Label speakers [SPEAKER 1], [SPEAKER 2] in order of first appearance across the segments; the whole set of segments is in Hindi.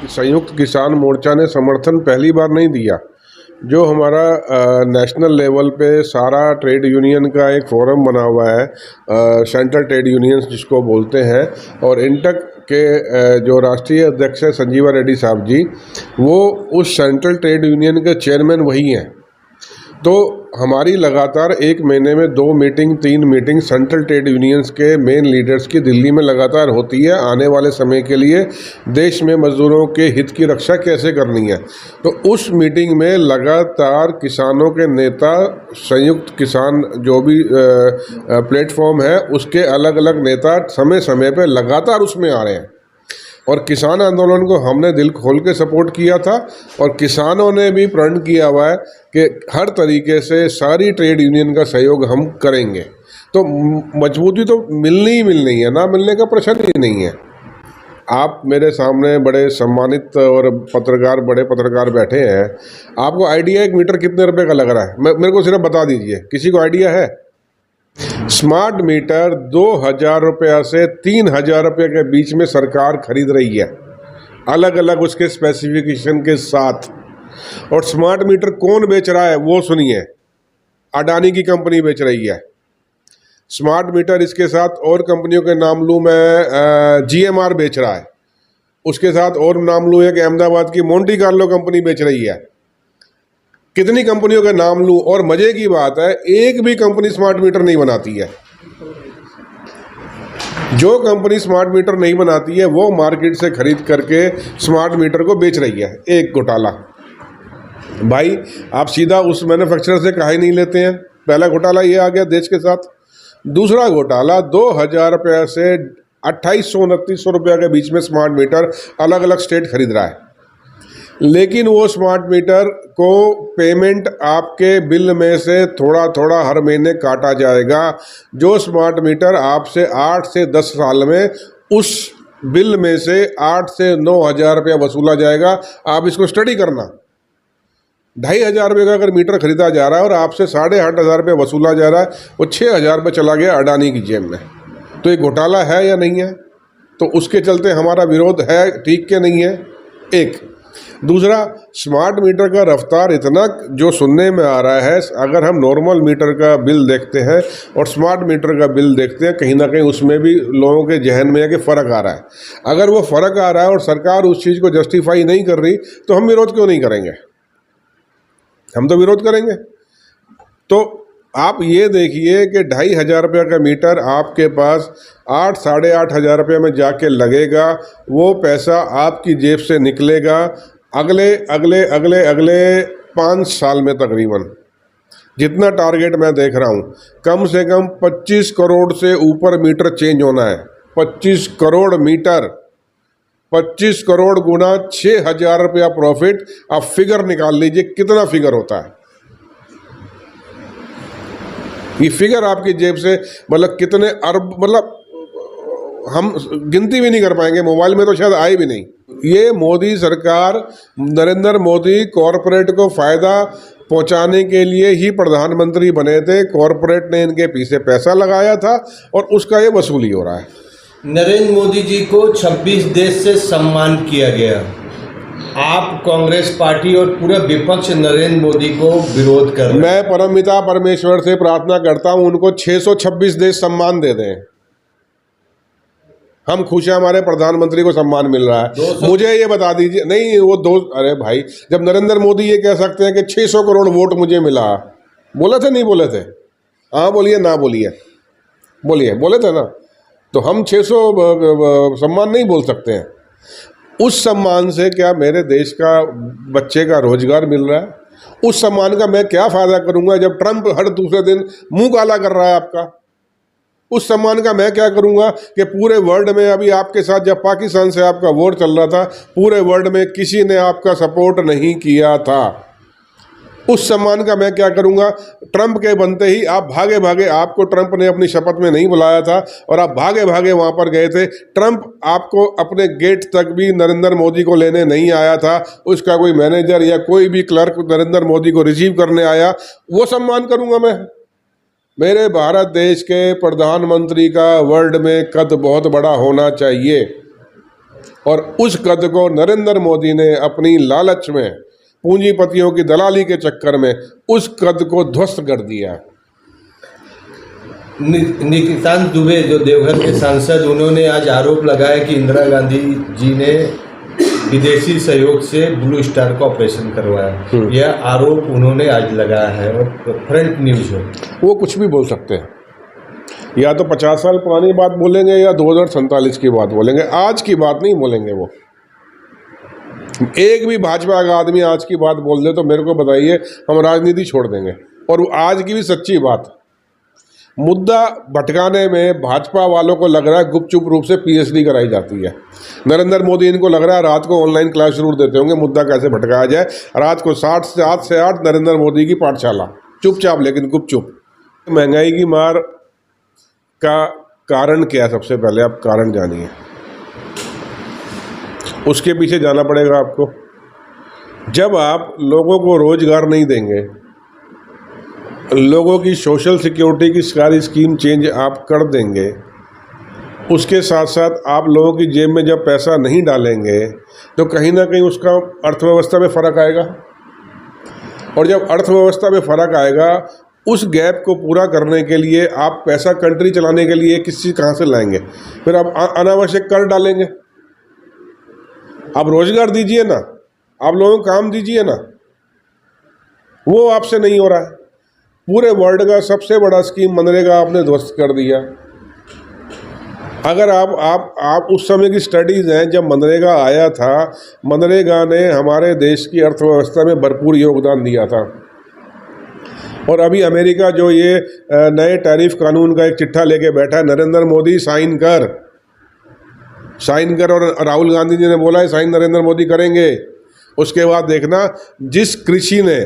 [SPEAKER 1] संयुक्त किसान मोर्चा ने समर्थन पहली बार नहीं दिया। जो हमारा नेशनल लेवल पे सारा ट्रेड यूनियन का एक फोरम बना हुआ है, सेंट्रल ट्रेड यूनियंस जिसको बोलते हैं, और इंटक के जो राष्ट्रीय अध्यक्ष है संजीवा रेड्डी साहब जी, वो उस सेंट्रल ट्रेड यूनियन के चेयरमैन वही हैं। तो हमारी लगातार एक महीने में 2 meeting 3 meeting central trade unions के मेन लीडर्स की दिल्ली में लगातार होती है, आने वाले समय के लिए देश में मजदूरों के हित की रक्षा कैसे करनी है। तो उस मीटिंग में लगातार किसानों के नेता, संयुक्त किसान जो भी प्लेटफॉर्म है उसके अलग अलग नेता समय समय पर लगातार उसमें आ रहे हैं, और किसान आंदोलन को हमने दिल खोल के सपोर्ट किया था, और किसानों ने भी प्रण किया हुआ है कि हर तरीके से सारी ट्रेड यूनियन का सहयोग हम करेंगे। तो मजबूती तो मिलनी ही मिलनी है, ना मिलने का प्रश्न ही नहीं है। आप मेरे सामने बड़े सम्मानित और बड़े पत्रकार बैठे हैं, आपको आइडिया एक मीटर कितने रुपए का लग रहा है? मेरे को सिर्फ बता दीजिए, किसी को आइडिया है? स्मार्ट मीटर 2000 रुपया से 3000 रुपये के बीच में सरकार खरीद रही है, अलग अलग उसके स्पेसिफिकेशन के साथ। और स्मार्ट मीटर कौन बेच रहा है वो सुनिए, अडानी की कंपनी बेच रही है स्मार्ट मीटर। इसके साथ और कंपनियों के नाम लूँ मैं, GMR बेच रहा है, उसके साथ और नाम लूँ एक अहमदाबाद की मोंटी कार्लो कंपनी बेच रही है। कितनी कंपनियों के नाम लूं, और मजे की बात है एक भी कंपनी स्मार्ट मीटर नहीं बनाती है। जो कंपनी स्मार्ट मीटर नहीं बनाती है वो मार्केट से खरीद करके स्मार्ट मीटर को बेच रही है। एक घोटाला भाई, आप सीधा उस मैन्युफैक्चरर से काहे नहीं लेते हैं? पहला घोटाला ये आ गया देश के साथ। दूसरा घोटाला 2000 रुपये से 2800-2900 रुपये के बीच में स्मार्ट मीटर अलग अलग स्टेट खरीद रहा है, लेकिन वो स्मार्ट मीटर को पेमेंट आपके बिल में से थोड़ा थोड़ा हर महीने काटा जाएगा। जो स्मार्ट मीटर आपसे 8 से 10 साल में उस बिल में से 8 से 9,000 रुपया वसूला जाएगा। आप इसको स्टडी करना, 2500 रुपये का अगर मीटर खरीदा जा रहा है और आपसे 8,500 रुपये वसूला जा रहा है, वो 6,000 रुपये चला गया अडानी की जेब में। तो ये घोटाला है या नहीं है? तो उसके चलते हमारा विरोध है, ठीक के नहीं है? एक। दूसरा, स्मार्ट मीटर का रफ्तार इतना जो सुनने में आ रहा है, अगर हम नॉर्मल मीटर का बिल देखते हैं और स्मार्ट मीटर का बिल देखते हैं, कहीं ना कहीं उसमें भी लोगों के जहन में है कि फ़र्क आ रहा है। अगर वो फ़र्क आ रहा है और सरकार उस चीज़ को जस्टिफाई नहीं कर रही, तो हम विरोध क्यों नहीं करेंगे? हम तो विरोध करेंगे। तो आप ये देखिए कि 2500 रुपये का मीटर आपके पास 8-8,500 रुपये में जाके लगेगा, वो पैसा आपकी जेब से निकलेगा अगले 5 साल में तकरीबन। जितना टारगेट मैं देख रहा हूँ, कम से कम 25 करोड़ से ऊपर मीटर चेंज होना है। 25 करोड़ मीटर, 25 करोड़ गुना 6,000 रुपया प्रॉफिट। आप फिगर निकाल लीजिए कितना फिगर होता है। ये फिगर आपकी जेब से मतलब कितने अरब, मतलब हम गिनती भी नहीं कर पाएंगे, मोबाइल में तो शायद आए भी नहीं। ये मोदी सरकार, नरेंद्र मोदी कॉरपोरेट को फ़ायदा पहुंचाने के लिए ही प्रधानमंत्री बने थे। कॉरपोरेट ने इनके पीछे पैसा लगाया था और उसका ये वसूली हो रहा है।
[SPEAKER 2] नरेंद्र मोदी जी को 26 देश से सम्मान किया गया। आप कांग्रेस पार्टी और पूरा विपक्ष नरेंद्र मोदी को विरोध कर रहे हैं।
[SPEAKER 1] मैं परमपिता परमेश्वर से प्रार्थना करता हूं उनको 626 देश सम्मान दे दें। हम खुश हैं, हमारे प्रधानमंत्री को सम्मान मिल रहा है। मुझे ये बता दीजिए, नहीं वो अरे भाई, जब नरेंद्र मोदी ये कह सकते हैं कि 600 करोड़ वोट मुझे मिला, बोले थे नहीं बोले थे? हाँ बोलिए, ना बोलिए, बोलिए, बोले थे ना? तो हम 600 सम्मान नहीं बोल सकते हैं। उस सम्मान से क्या मेरे देश का बच्चे का रोजगार मिल रहा है? उस सम्मान का मैं क्या फ़ायदा करूंगा जब ट्रंप हर दूसरे दिन मुंह काला कर रहा है आपका? उस सम्मान का मैं क्या करूंगा कि पूरे वर्ल्ड में, अभी आपके साथ जब पाकिस्तान से आपका वॉर चल रहा था, पूरे वर्ल्ड में किसी ने आपका सपोर्ट नहीं किया था। उस सम्मान का मैं क्या करूंगा? ट्रंप के बनते ही आप भागे भागे, आपको ट्रंप ने अपनी शपथ में नहीं बुलाया था और आप भागे भागे वहां पर गए थे। ट्रंप आपको अपने गेट तक भी नरेंद्र मोदी को लेने नहीं आया था। उसका कोई मैनेजर या कोई भी क्लर्क नरेंद्र मोदी को रिसीव करने आया, वो सम्मान करूंगा मैं? मेरे भारत देश के प्रधानमंत्री का वर्ल्ड में कद बहुत बड़ा होना चाहिए। और उस कद को नरेंद्र मोदी ने अपनी लालच में, पूंजीपतियों की दलाली के चक्कर में उस कद को ध्वस्त कर दिया।
[SPEAKER 2] निशिकांत दुबे जो देवघर के सांसद, उन्होंने आज आरोप लगाया कि इंदिरा गांधी जी ने विदेशी सहयोग से ब्लू स्टार का ऑपरेशन करवाया। यह आरोप उन्होंने आज लगाया है और फ्रंट न्यूज है।
[SPEAKER 1] वो कुछ भी बोल सकते हैं, या तो 50 साल पुरानी बात बोलेंगे या 2047 की बात बोलेंगे, आज की बात नहीं बोलेंगे। वो एक भी भाजपा का आदमी आज की बात बोल दे तो मेरे को बताइए, हम राजनीति छोड़ देंगे। और आज की भी सच्ची बात, मुद्दा भटकाने में भाजपा वालों को लग रहा है गुपचुप रूप से पीएचडी कराई जाती है। नरेंद्र मोदी इनको लग रहा है रात को ऑनलाइन क्लास जरूर देते होंगे, मुद्दा कैसे भटकाया जाए। रात को 7 से 8 नरेंद्र मोदी की पाठशाला, चुपचाप लेकिन गुपचुप। महंगाई की मार का कारण क्या है? सबसे पहले आप कारण जानिए, उसके पीछे जाना पड़ेगा आपको। जब आप लोगों को रोजगार नहीं देंगे, लोगों की सोशल सिक्योरिटी की सारी स्कीम चेंज आप कर देंगे, उसके साथ साथ आप लोगों की जेब में जब पैसा नहीं डालेंगे तो कहीं ना कहीं उसका अर्थव्यवस्था में फ़र्क आएगा। और जब अर्थव्यवस्था में फ़र्क आएगा, उस गैप को पूरा करने के लिए आप पैसा कंट्री चलाने के लिए किसी कहाँ से लाएंगे? फिर आप अनावश्यक कर डालेंगे। आप रोजगार दीजिए ना, आप लोगों को काम दीजिए ना, वो आपसे नहीं हो रहा है। पूरे वर्ल्ड का सबसे बड़ा स्कीम मनरेगा आपने ध्वस्त कर दिया। अगर आप उस समय की स्टडीज़ हैं जब मनरेगा आया था, मनरेगा ने हमारे देश की अर्थव्यवस्था में भरपूर योगदान दिया था। और अभी अमेरिका जो ये नए टैरिफ कानून का एक चिट्ठा लेके बैठा है, नरेंद्र मोदी साइन कर, और राहुल गांधी जी ने बोला है साइन नरेंद्र मोदी करेंगे। उसके बाद देखना, जिस कृषि ने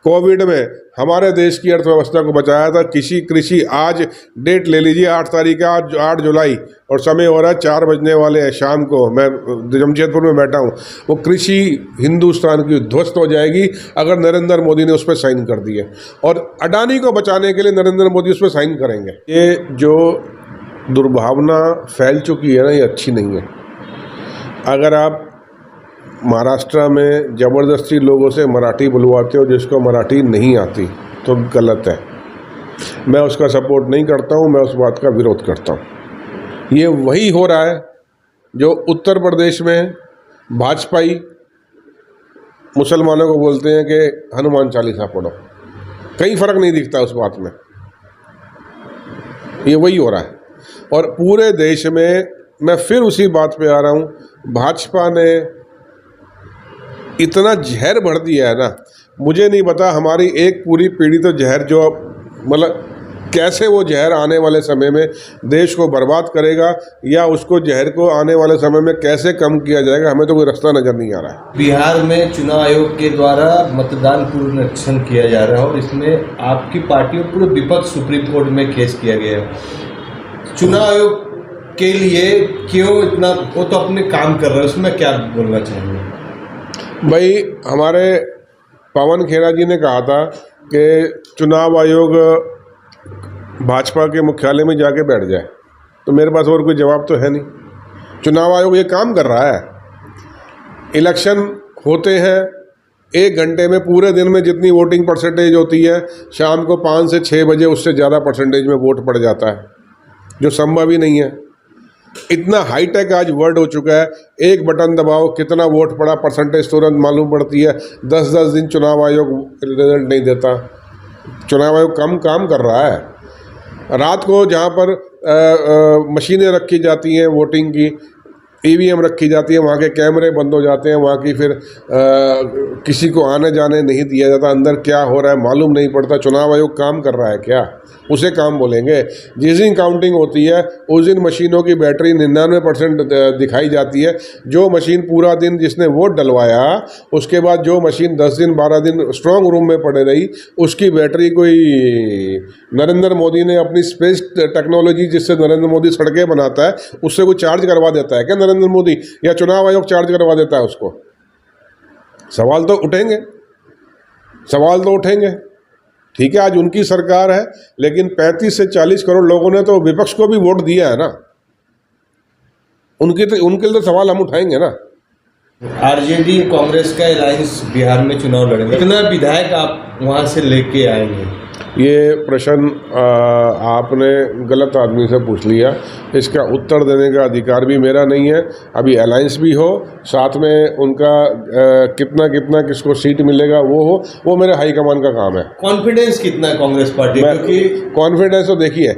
[SPEAKER 1] कोविड में हमारे देश की अर्थव्यवस्था को बचाया था, कृषि आज डेट ले लीजिए, 8 तारीख, आज 8 जुलाई, और समय हो रहा है 4 बजने वाले हैं शाम को। मैं जमशेदपुर में बैठा हूँ। वो कृषि हिंदुस्तान की ध्वस्त हो जाएगी अगर नरेंद्र मोदी ने उस पर साइन कर दिए। और अडानी को बचाने के लिए नरेंद्र मोदी उस पर साइन करेंगे। ये जो दुर्भावना फैल चुकी है ना, ये अच्छी नहीं है। अगर आप महाराष्ट्र में ज़बरदस्ती लोगों से मराठी बुलवाते हो जिसको मराठी नहीं आती, तो गलत है। मैं उसका सपोर्ट नहीं करता हूँ, मैं उस बात का विरोध करता हूँ। ये वही हो रहा है जो उत्तर प्रदेश में भाजपाई मुसलमानों को बोलते हैं कि हनुमान चालीसा पढ़ो। कहीं फ़र्क नहीं दिखता उस बात में। ये वही हो रहा है। और पूरे देश में, मैं फिर उसी बात पे आ रहा हूँ, भाजपा ने इतना जहर भर दिया है ना, मुझे नहीं पता हमारी एक पूरी पीढ़ी तो जहर, जो मतलब कैसे वो जहर आने वाले समय में देश को बर्बाद करेगा, या उसको जहर को आने वाले समय में कैसे कम किया जाएगा, हमें तो कोई रास्ता नज़र नहीं आ रहा है।
[SPEAKER 2] बिहार में चुनाव आयोग के द्वारा मतदान पूर्व निरीक्षण किया जा रहा है और इसमें आपकी पार्टी और पूरे विपक्ष सुप्रीम कोर्ट में केस किया गया है। चुनाव आयोग के लिए क्यों इतना, वो तो अपने काम कर रहे हैं, उसमें क्या बोलना चाहिए?
[SPEAKER 1] भाई, हमारे पवन खेरा जी ने कहा था कि चुनाव आयोग भाजपा के मुख्यालय में जाके बैठ जाए, तो मेरे पास और कोई जवाब तो है नहीं। चुनाव आयोग ये काम कर रहा है, इलेक्शन होते हैं 1 घंटे में, पूरे दिन में जितनी वोटिंग परसेंटेज होती है, शाम को 5 से 6 बजे उससे ज़्यादा परसेंटेज में वोट पड़ जाता है, जो संभव ही नहीं है। इतना हाईटेक आज वर्ल्ड हो चुका है, एक बटन दबाओ कितना वोट पड़ा, परसेंटेज तुरंत मालूम पड़ती है। 10-10 दिन चुनाव आयोग रिजल्ट नहीं देता। चुनाव आयोग कम काम कर रहा है। रात को जहाँ पर मशीनें रखी जाती हैं वोटिंग की, ईवीएम रखी जाती है, वहाँ के कैमरे बंद हो जाते हैं, वहाँ की फिर किसी को आने जाने नहीं दिया जाता, अंदर क्या हो रहा है मालूम नहीं पड़ता। चुनाव आयोग काम कर रहा है क्या? उसे काम बोलेंगे? जिस दिन काउंटिंग होती है उस दिन मशीनों की बैटरी 99% दिखाई जाती है। जो मशीन पूरा दिन जिसने वोट डलवाया, उसके बाद जो मशीन 10 दिन 12 दिन स्ट्रॉन्ग रूम में पड़े रही, उसकी बैटरी कोई नरेंद्र मोदी ने अपनी स्पेस टेक्नोलॉजी जिससे नरेंद्र मोदी सड़कें बनाता है, उससे कोई चार्ज करवा देता है क्या नरेंद्र मोदी, या चुनाव आयोग चार्ज करवा देता है उसको? सवाल तो उठेंगे, सवाल तो उठेंगे। ठीक है, आज उनकी सरकार है, लेकिन 35 से 40 करोड़ लोगों ने तो विपक्ष को भी वोट दिया है ना। उनके लिए तो सवाल हम उठाएंगे ना।
[SPEAKER 2] आरजेडी कांग्रेस का अलायंस बिहार में चुनाव लड़ेगा, कितना विधायक आप वहां से लेके आएंगे?
[SPEAKER 1] ये प्रश्न आपने गलत आदमी से पूछ लिया। इसका उत्तर देने का अधिकार भी मेरा नहीं है। अभी अलायंस भी हो, साथ में उनका कितना कितना किसको सीट मिलेगा वो मेरे हाईकमान का काम है।
[SPEAKER 2] कॉन्फिडेंस कितना है कांग्रेस पार्टी, क्योंकि
[SPEAKER 1] कॉन्फिडेंस तो देखिए,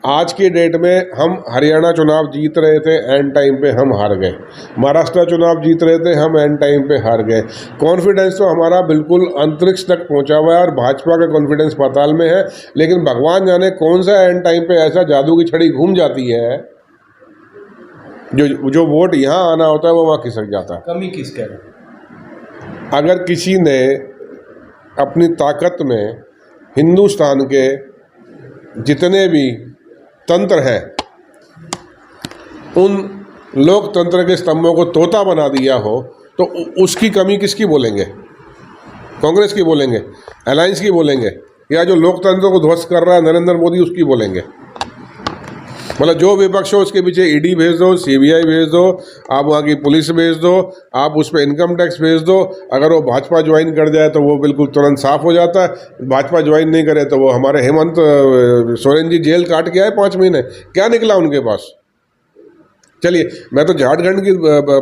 [SPEAKER 1] आज की डेट में हम हरियाणा चुनाव जीत रहे थे, एंड टाइम पे हम हार गए। महाराष्ट्र चुनाव जीत रहे थे, हम एंड टाइम पे हार गए। कॉन्फिडेंस तो हमारा बिल्कुल अंतरिक्ष तक पहुंचा हुआ है और भाजपा का कॉन्फिडेंस पाताल में है। लेकिन भगवान जाने कौन सा एंड टाइम पे ऐसा जादू की छड़ी घूम जाती है, जो वोट यहाँ आना होता है वो वहाँ खिसक जाता है।
[SPEAKER 2] कमी किसका है?
[SPEAKER 1] अगर किसी ने अपनी ताकत में हिंदुस्तान के जितने भी तंत्र है, उन लोकतंत्र के स्तंभों को तोता बना दिया हो, तो उसकी कमी किसकी बोलेंगे? कांग्रेस की बोलेंगे, अलायंस की बोलेंगे, या जो लोकतंत्र को ध्वस्त कर रहा है नरेंद्र मोदी उसकी बोलेंगे? मतलब जो विपक्ष हो उसके पीछे ईडी भेज दो, सीबीआई भेज दो, आप वहाँ की पुलिस भेज दो, आप उस पर इनकम टैक्स भेज दो। अगर वो भाजपा ज्वाइन कर जाए तो वो बिल्कुल तुरंत साफ हो जाता है। भाजपा ज्वाइन नहीं करे तो वो हमारे हेमंत सोरेन जी जेल काट के आए 5 महीने, क्या निकला उनके पास? चलिए, मैं तो झारखंड की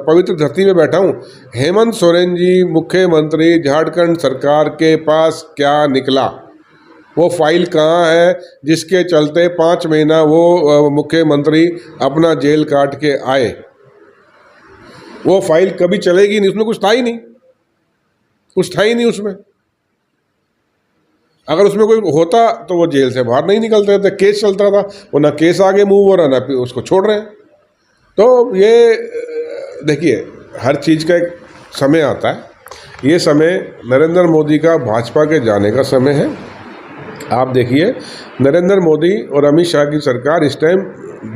[SPEAKER 1] पवित्र धरती में बैठा हूँ। हेमंत सोरेन जी मुख्यमंत्री, झारखंड सरकार के पास क्या निकला? वो फाइल कहाँ है जिसके चलते 5 महीना वो मुख्यमंत्री अपना जेल काट के आए? वो फाइल कभी चलेगी नहीं, उसमें कुछ था ही नहीं, कुछ था ही नहीं उसमें। अगर उसमें कोई होता तो वो जेल से बाहर नहीं निकलते थे, केस चलता था। वो ना केस आगे मूव हो रहा, ना उसको छोड़ रहे हैं। तो ये देखिए, हर चीज़ का एक समय आता है। ये समय नरेंद्र मोदी का भाजपा के जाने का समय है। आप देखिए, नरेंद्र मोदी और अमित शाह की सरकार इस टाइम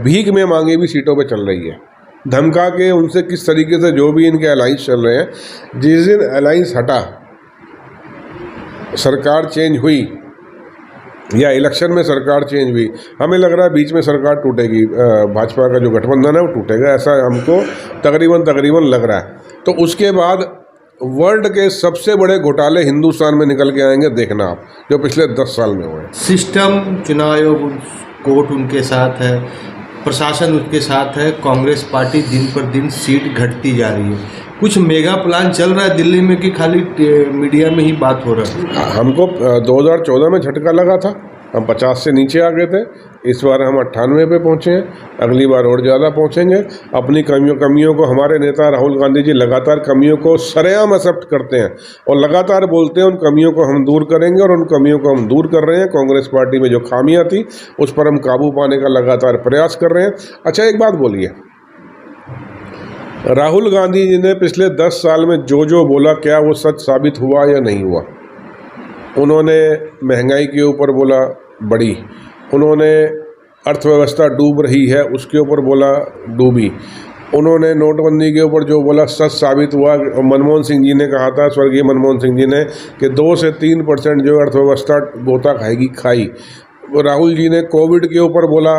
[SPEAKER 1] भीख में मांगी हुई सीटों पे चल रही है, धमका के उनसे किस तरीके से जो भी इनके अलायंस चल रहे हैं। जिस दिन अलायंस हटा, सरकार चेंज हुई या इलेक्शन में सरकार चेंज हुई, हमें लग रहा है बीच में सरकार टूटेगी, भाजपा का जो गठबंधन है वो टूटेगा, ऐसा हमको तकरीबन लग रहा है। तो उसके बाद वर्ल्ड के सबसे बड़े घोटाले हिंदुस्तान में निकल के आएंगे, देखना आप, जो पिछले 10 साल में हुए।
[SPEAKER 2] सिस्टम, चुनाव आयोग, कोर्ट उनके साथ है, प्रशासन उनके साथ है, कांग्रेस पार्टी दिन पर दिन सीट घटती जा रही है। कुछ मेगा प्लान चल रहा है दिल्ली में कि खाली मीडिया में ही बात हो रहा है?
[SPEAKER 1] हमको 2014 में झटका लगा था, हम 50 से नीचे आ गए थे। इस बार हम 98 पे पहुँचे हैं, अगली बार और ज़्यादा पहुँचेंगे। अपनी कमियों को हमारे नेता राहुल गांधी जी लगातार कमियों को सरेआम एक्सेप्ट करते हैं और लगातार बोलते हैं उन कमियों को हम दूर करेंगे, और उन कमियों को हम दूर कर रहे हैं। कांग्रेस पार्टी में जो खामियां थी उस पर हम काबू पाने का लगातार प्रयास कर रहे हैं। अच्छा, एक बात बोलिए, राहुल गांधी जी ने पिछले 10 साल में जो बोला, क्या वो सच साबित हुआ या नहीं हुआ? उन्होंने महंगाई के ऊपर बोला बड़ी, उन्होंने अर्थव्यवस्था डूब रही है उसके ऊपर बोला डूबी, उन्होंने नोटबंदी के ऊपर जो बोला सच साबित हुआ। मनमोहन सिंह जी ने कहा था, स्वर्गीय मनमोहन सिंह जी ने, कि 2 से 3% जो अर्थव्यवस्था गोता खाएगी खाई। राहुल जी ने कोविड के ऊपर बोला,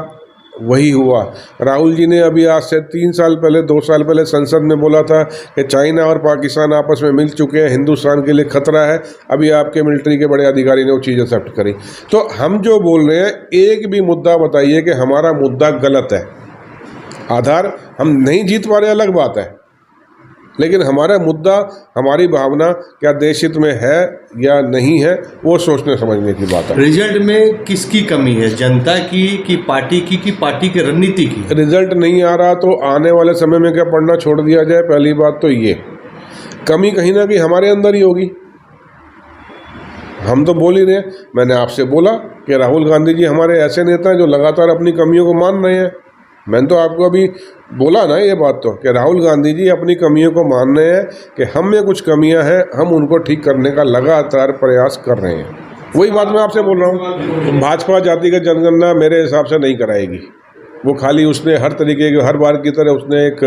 [SPEAKER 1] वही हुआ। राहुल जी ने अभी आज से 2 साल पहले संसद में बोला था कि चाइना और पाकिस्तान आपस में मिल चुके हैं, हिंदुस्तान के लिए खतरा है। अभी आपके मिलिट्री के बड़े अधिकारी ने वो चीज़ एक्सेप्ट करी। तो हम जो बोल रहे हैं, एक भी मुद्दा बताइए कि हमारा मुद्दा गलत है। आधार हम नहीं जीत पा रहे, अलग बात है, लेकिन हमारा मुद्दा, हमारी भावना क्या देश हित में है या नहीं है, वो सोचने समझने की बात है।
[SPEAKER 2] रिजल्ट में किसकी कमी है, जनता की कि पार्टी की, कि पार्टी की रणनीति की? रिजल्ट
[SPEAKER 1] नहीं आ रहा तो आने वाले समय में क्या पढ़ना छोड़ दिया जाए? पहली बात तो ये कमी कहीं ना कहीं हमारे अंदर ही होगी। हम तो बोल ही रहे हैं, मैंने आपसे बोला कि राहुल गांधी जी हमारे ऐसे नेता हैं जो लगातार अपनी कमियों को मान रहे हैं। मैंने तो आपको अभी बोला ना ये बात, तो कि राहुल गांधी जी अपनी कमियों को मान रहे हैं कि हम में कुछ कमियां हैं, हम उनको ठीक करने का लगातार प्रयास कर रहे हैं। वही बात मैं आपसे बोल रहा हूँ, भाजपा जातिगत जनगणना मेरे हिसाब से नहीं कराएगी। वो खाली उसने हर तरीके के, हर बार की तरह उसने एक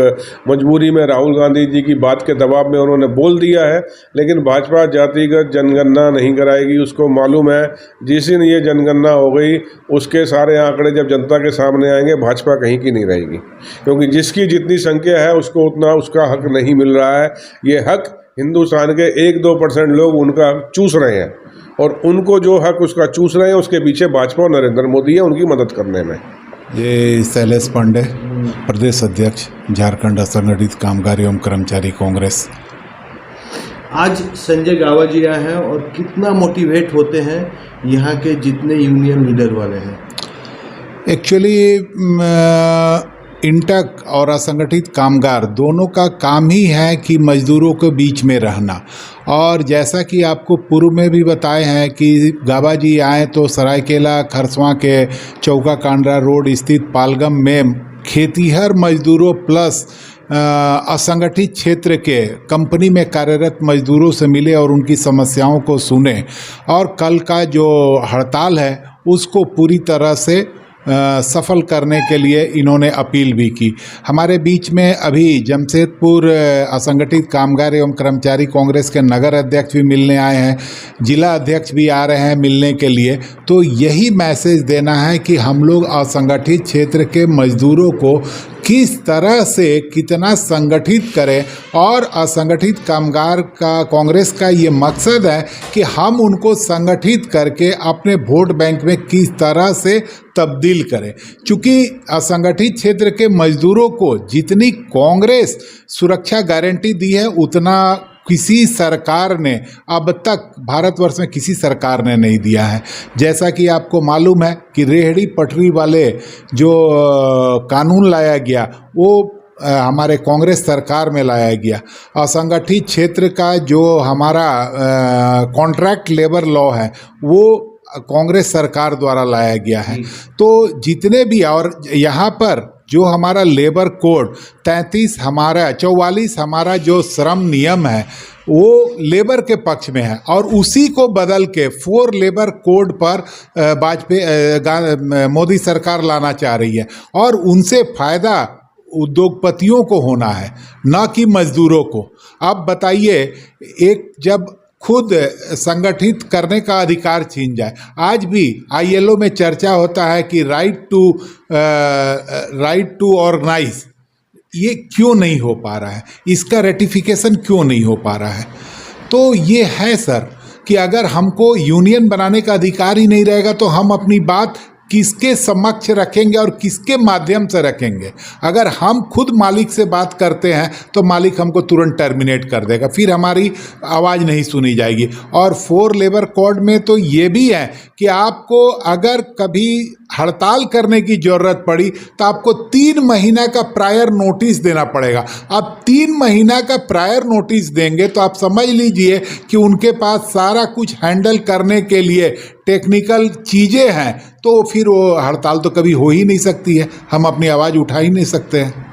[SPEAKER 1] मजबूरी में राहुल गांधी जी की बात के दबाव में उन्होंने बोल दिया है। लेकिन भाजपा जातिगत जनगणना नहीं कराएगी। उसको मालूम है जिस दिन ये जनगणना हो गई उसके सारे आंकड़े जब जनता के सामने आएंगे, भाजपा कहीं की नहीं रहेगी, क्योंकि जिसकी जितनी संख्या है उसको उतना उसका हक नहीं मिल रहा है। ये हक हिंदुस्तान के 1-2% लोग उनका चूस रहे हैं, और उनको जो हक उसका चूस रहे हैं उसके पीछे भाजपा और नरेंद्र मोदी है उनकी मदद करने में।
[SPEAKER 3] ये शैलेश पांडे, प्रदेश अध्यक्ष झारखंड असंगठित कामगार एवं कर्मचारी कांग्रेस।
[SPEAKER 2] आज संजय गावा जी आए हैं और कितना मोटिवेट होते हैं यहाँ के जितने यूनियन लीडर वाले हैं।
[SPEAKER 3] एक्चुअली इंटक और असंगठित कामगार दोनों का काम ही है कि मजदूरों के बीच में रहना। और जैसा कि आपको पूर्व में भी बताए हैं कि गाबा जी आए तो सरायकेला खरसवां के चौका कांड्रा रोड स्थित पालगम में खेतीहर मजदूरों प्लस असंगठित क्षेत्र के कंपनी में कार्यरत मजदूरों से मिले और उनकी समस्याओं को सुने, और कल का जो हड़ताल है उसको पूरी तरह से सफल करने के लिए इन्होंने अपील भी की। हमारे बीच में अभी जमशेदपुर असंगठित कामगार एवं कर्मचारी कांग्रेस के नगर अध्यक्ष भी मिलने आए हैं, जिला अध्यक्ष भी आ रहे हैं मिलने के लिए। तो यही मैसेज देना है कि हम लोग असंगठित क्षेत्र के मजदूरों को किस तरह से कितना संगठित करें, और असंगठित कामगार का कांग्रेस का ये मकसद है कि हम उनको संगठित करके अपने वोट बैंक में किस तरह से तब्दील करें। चूँकि असंगठित क्षेत्र के मजदूरों को जितनी कांग्रेस सुरक्षा गारंटी दी है उतना किसी सरकार ने अब तक भारतवर्ष में किसी सरकार ने नहीं दिया है। जैसा कि आपको मालूम है कि रेहड़ी पटरी वाले जो कानून लाया गया वो हमारे कांग्रेस सरकार में लाया गया। असंगठित क्षेत्र का जो हमारा कॉन्ट्रैक्ट लेबर लॉ है वो कांग्रेस सरकार द्वारा लाया गया है। तो जितने भी, और यहाँ पर जो हमारा लेबर कोड 44 हमारा जो श्रम नियम है वो लेबर के पक्ष में है, और उसी को बदल के 4 लेबर कोड पर मोदी सरकार लाना चाह रही है, और उनसे फ़ायदा उद्योगपतियों को होना है, ना कि मजदूरों को। अब बताइए, एक जब खुद संगठित करने का अधिकार छीन जाए, आज भी ILO में चर्चा होता है कि राइट टू ऑर्गेनाइज, ये क्यों नहीं हो पा रहा है, इसका रेटिफिकेशन क्यों नहीं हो पा रहा है। तो ये है सर कि अगर हमको यूनियन बनाने का अधिकार ही नहीं रहेगा तो हम अपनी बात किसके समक्ष रखेंगे और किसके माध्यम से रखेंगे। अगर हम खुद मालिक से बात करते हैं तो मालिक हमको तुरंत टर्मिनेट कर देगा, फिर हमारी आवाज़ नहीं सुनी जाएगी। और 4 लेबर कोड में तो ये भी है कि आपको अगर कभी हड़ताल करने की ज़रूरत पड़ी तो आपको 3 महीना का प्रायर नोटिस देना पड़ेगा। अब 3 महीना का प्रायर नोटिस देंगे तो आप समझ लीजिए कि उनके पास सारा कुछ हैंडल करने के लिए टेक्निकल चीज़ें हैं, तो फिर वो हड़ताल तो कभी हो ही नहीं सकती है, हम अपनी आवाज़ उठा ही नहीं सकते हैं।